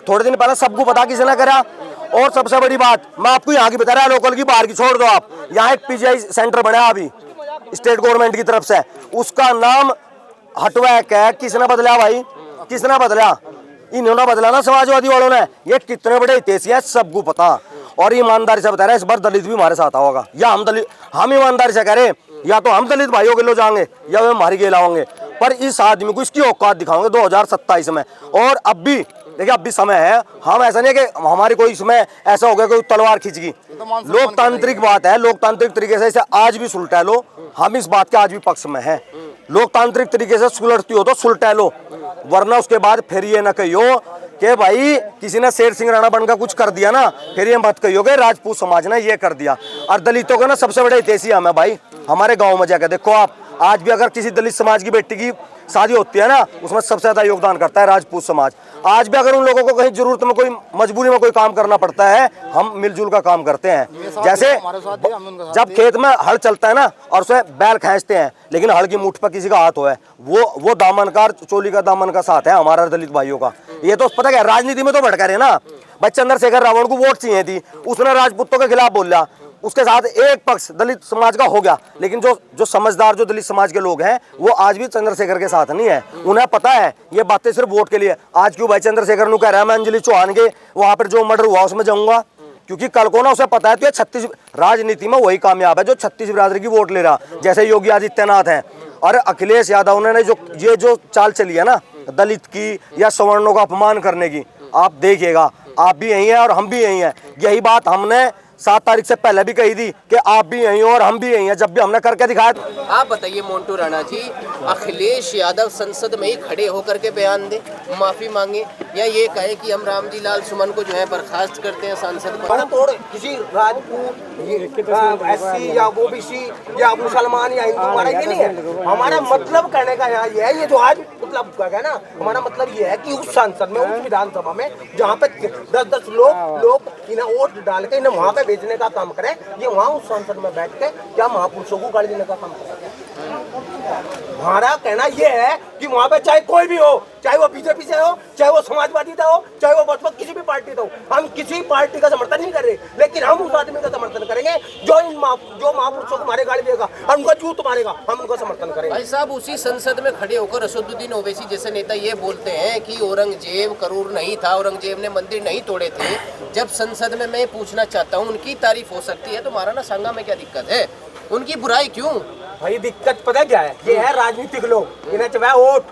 थोड़े दिन पहले सबको पता किसने करा। और सबसे बड़ी बात मैं आपको यहाँ की बता रहा, लोकल की बाहर की छोड़ दो आप, यहाँ एक पीजीआई सेंटर बना अभी स्टेट गवर्नमेंट की तरफ से, उसका नाम हटवैक है। किसने बदला भाई, किसने बदला? इन्होंने बदला ना, समाजवादी वालों ने। ये कितने बड़े हितैषी है सबको पता। और ईमानदारी से बता रहे इस बार दलित भी हमारे साथ होगा, या हम ईमानदारी से कह रहे या तो हम दलित भाइयों के लो जाएंगे या वे हमारी के लाओगे, पर इस आदमी को इसकी औकात दिखाओगे 2027 में। और अब भी देखिए, अब भी समय है। हम ऐसा नहीं है कि हमारी कोई इसमें ऐसा हो गया कोई तलवार खींच गई। लोकतांत्रिक बात है, लोकतांत्रिक तरीके से इसे आज भी सुलटा लो। हम इस बात के आज भी पक्ष में हैं। लोकतांत्रिक तरीके से सुलटती हो तो सुलटा लो, वरना उसके बाद फिर ये न कहियो कि भाई किसी ने शेर सिंह राणा बनकर कुछ कर दिया ना, फिर ये मत कहियो कि राजपूत समाज ने ये कर दिया। और दलितों का ना सबसे बड़े हितैषी हम है भाई। हमारे गाँव में जाकर देखो आप, आज भी अगर किसी दलित समाज की बेटी की शादी होती है ना, उसमें सबसे ज्यादा योगदान करता है राजपूत समाज। आज भी अगर उन लोगों को कहीं जरूरत में, कोई मजबूरी में कोई काम करना पड़ता है, हम मिलजुल का काम करते हैं। जैसे जब खेत में हल चलता है ना और उसमें बैल खींचते हैं, लेकिन हल की मुठ पर किसी का हाथ हो है, वो दामन का, चोली का दामन का साथ है हमारा दलित भाइयों का। ये तो पता क्या, राजनीति में तो भटका रहे ना भाई। चंद्रशेखर रावण को वोट चाहिए थी, उसने राजपूतों के खिलाफ बोला, उसके साथ एक पक्ष दलित समाज का हो गया। लेकिन जो समझदार जो दलित समाज के लोग हैं वो आज भी चंद्रशेखर के साथ नहीं है। उन्हें पता है ये बातें सिर्फ वोट के लिए। आज क्यों भाई चंद्रशेखर ने कह रहा है मैं अंजलि चौहान के वहां पर जो मर्डर हुआ उसमें जाऊंगा, क्योंकि कल को ना उसे पता है तो ये 36 राजनीति में वही कामयाब है जो 36 बिरादरी की वोट ले रहा, जैसे योगी आदित्यनाथ है। और अखिलेश यादव ने जो चाल चली है ना दलित की या सवर्णों का अपमान करने की, आप देखिएगा, आप भी यही हैं और हम भी यही हैं। यही बात हमने 7 तारीख से पहले भी कही थी कि आप भी यही हो और हम भी यही हैं, जब भी हमने करके दिखाया। आप बताइए मोन्टू राणा जी, अखिलेश यादव संसद में ही खड़े होकर के बयान दे, माफी मांगे, या ये कहे कि हम रामजी लाल सुमन को जो है बर्खास्त करते हैं सांसद पर? तोड़ किसी राजपूत एससी या ओबीसी या मुसलमान या हिंदू, हमारा ये नहीं है। हमारा मतलब कहने का यहाँ ये है, ये जो आज मतलब क्या है ना, हमारा मतलब ये है कि उस सांसद में, उस विधानसभा में जहाँ पे 10-10 लोग इन्हें वोट डाल के इन्हें वहाँ पे बेचने का काम करें, ये वहाँ उस सांसद में बैठ के क्या महापुरुषों को गाली देने का काम करें? हमारा कहना ये है कि वहाँ पे चाहे कोई भी हो, चाहे वो बीजेपी से हो, चाहे वो समाजवादी का हो, चाहे वो बसपा किसी भी पार्टी का हो, हम किसी पार्टी का समर्थन नहीं कर रहे, लेकिन हम उस आदमी का समर्थन करेंगे जो महापुरुषों को मारे गाली देगा, हम उनका जूत मारेगा, हम उनका समर्थन करेंगे। भाई साहब, उसी संसद में खड़े होकर असदुद्दीन ओवैसी जैसे नेता ये बोलते हैं कि औरंगजेब क्रूर नहीं था, औरंगजेब ने मंदिर नहीं तोड़े थे। जब संसद में मैं पूछना चाहता हूँ, उनकी तारीफ हो सकती है तो महाराणा सांगा में क्या दिक्कत है? उनकी बुराई क्यों? भाई दिक्कत पता क्या है, ये है राजनीतिक लोग, इन्हें चवे वोट,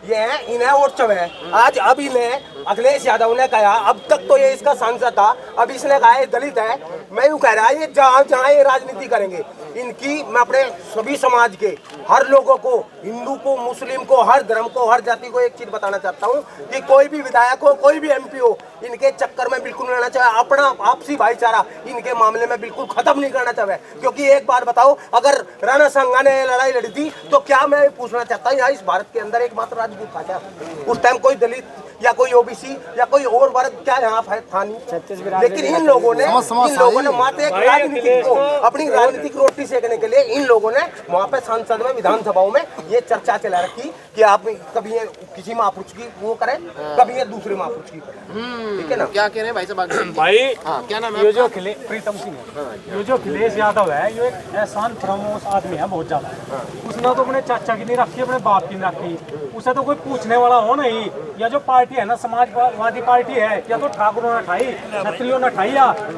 ये है इन्हें वोट चवे। आज अब इन्हें अखिलेश यादव ने कहा, अब तक तो ये इसका सांसद था, अब इसने कहा ये दलित है। मैं यूँ कह रहा है, ये जहाँ ये राजनीति करेंगे इनकी, मैं अपने सभी समाज के हर लोगों को, हिंदू को, मुस्लिम को, हर धर्म को, हर जाति को एक चीज बताना चाहता हूँ कि कोई भी विधायक हो, कोई भी एमपी हो, इनके चक्कर में बिल्कुल नहीं रहना चाहिए। अपना आपसी भाईचारा इनके मामले में बिल्कुल खत्म नहीं करना चाहिए। क्योंकि एक बार बताओ, अगर राणा सांगा ने लड़ाई लड़ी थी तो क्या, मैं पूछना चाहता हूँ, यहाँ इस भारत के अंदर एकमात्र राजपूत था क्या? उस टाइम कोई दलित या कोई ओबीसी या कोई और वर्ग क्या यहाँ था नहीं। लेकिन इन लोगों ने मात्र एक राजनीति को, अपनी राजनीतिक रोटी सेकने के लिए इन लोगों ने वहाँ पे संसद में, विधानसभाओं में ये चर्चा चला रखी कि आप कभी ये किसी महापुरुष की वो करें, कभी ये दूसरे महापुरुष की करें। ठीक है ना? क्या कह रहे हैं भाई साहब? भाई क्या नाम है? ये जो प्रीतम सिंह है, ये जो अखिलेश यादव है, ये एक एहसान फरामोश आदमी है बहुत ज्यादा। उसने तो अपने चाचा की नहीं रखी, अपने बाप की नहीं रखी, उसे तो कोई पूछने वाला हो नहीं। या जो पार्टी है ना, समाजवादी पार्टी है, या तो ठाकुरों ने ठाई, क्षत्रियों ने ठाई,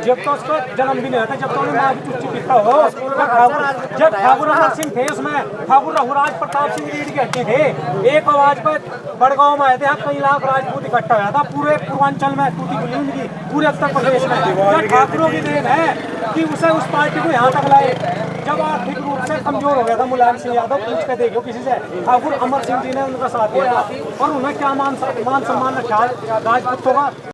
जब तो उसका जन्म भी नहीं होता, जब तो उन्हें माँ की चुच्ची पीता हो। जब ठाकुर अमर सिंह थे, उसमें ठाकुर रघुराज प्रताप सिंह रीढ़ के हड्डी थे। एक आवाज पर बड़गांव में आए थे, कई लाख राजपूत इकट्ठा हुआ था, पूरे पूर्वांचल में टूटी खुली उनकी, पूरे उत्तर प्रदेश में। ठाकुरों की देन है कि उसे उस पार्टी को यहाँ तक लाए। जब आर्थिक रूप से कमजोर हो गया था मुलायम सिंह यादव, पूछ के देखो किसी से, ठाकुर अमर सिंह जी ने उनका साथ दिया था। और उन्हें क्या मान सम्मान रखा राजपूतों का।